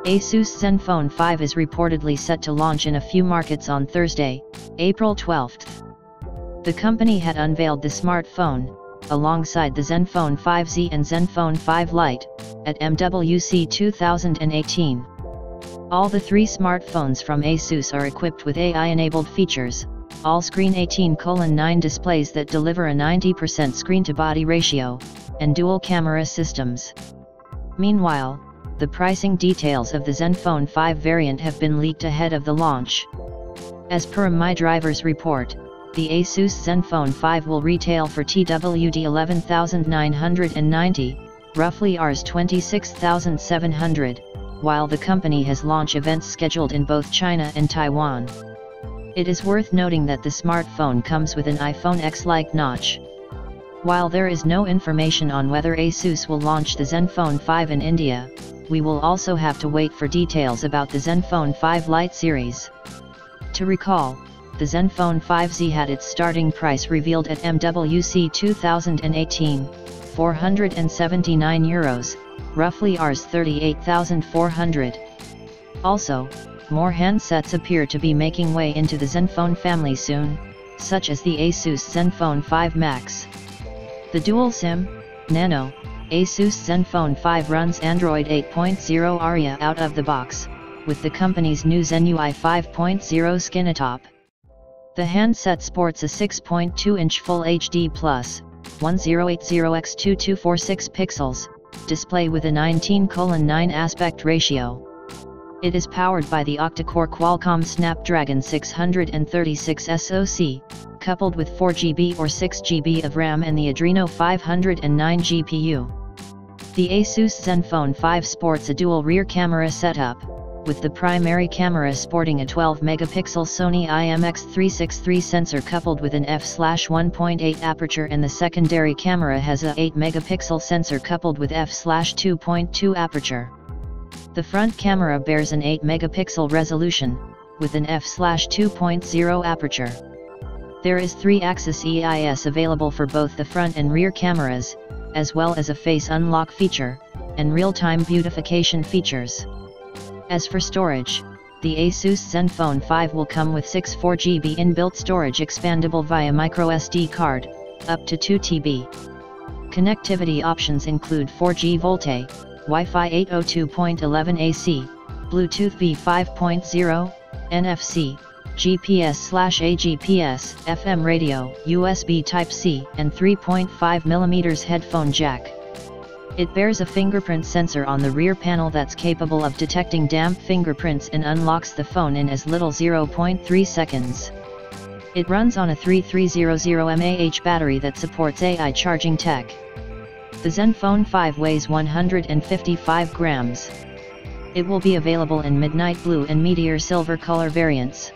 Asus ZenFone 5 is reportedly set to launch in a few markets on Thursday, April 12. The company had unveiled the smartphone, alongside the ZenFone 5Z and ZenFone 5 Lite, at MWC 2018. All the three smartphones from Asus are equipped with AI-enabled features, all-screen 18:9 displays that deliver a 90% screen-to-body ratio, and dual-camera systems. Meanwhile, the pricing details of the ZenFone 5 variant have been leaked ahead of the launch. As per MyDriver's report, the Asus ZenFone 5 will retail for TWD 11,990, roughly Rs 26,700, while the company has launch events scheduled in both China and Taiwan. It is worth noting that the smartphone comes with an iPhone X-like notch. While there is no information on whether Asus will launch the ZenFone 5 in India, we will also have to wait for details about the ZenFone 5 Lite series. To recall, the ZenFone 5Z had its starting price revealed at MWC 2018, €479, roughly Rs 38,400. Also, more handsets appear to be making way into the ZenFone family soon, such as the Asus ZenFone 5 Max. The dual SIM, Nano, Asus ZenFone 5 runs Android 8.0 Aria out of the box, with the company's new ZenUI 5.0 skin atop. The handset sports a 6.2-inch Full HD Plus, 1080x2246 pixels, display with a 19:9 aspect ratio. It is powered by the octa-core Qualcomm Snapdragon 636 SoC, coupled with 4GB or 6GB of RAM and the Adreno 509 GPU. The Asus ZenFone 5 sports a dual rear camera setup, with the primary camera sporting a 12-megapixel Sony IMX363 sensor coupled with an f/1.8 aperture, and the secondary camera has a 8-megapixel sensor coupled with f/2.2 aperture. The front camera bears an 8-megapixel resolution, with an f/2.0 aperture. There is 3-axis EIS available for both the front and rear cameras, as well as a face unlock feature, and real-time beautification features. As for storage, the Asus ZenFone 5 will come with 64GB inbuilt storage expandable via microSD card, up to 2TB. Connectivity options include 4G VoLTE, Wi-Fi 802.11 AC, Bluetooth V5.0, NFC, GPS/AGPS, FM radio, USB Type-C, and 3.5mm headphone jack. It bears a fingerprint sensor on the rear panel that's capable of detecting damp fingerprints and unlocks the phone in as little 0.3 seconds. It runs on a 3300 mAh battery that supports AI charging tech. The ZenFone 5 weighs 155 grams. It will be available in midnight blue and meteor silver color variants.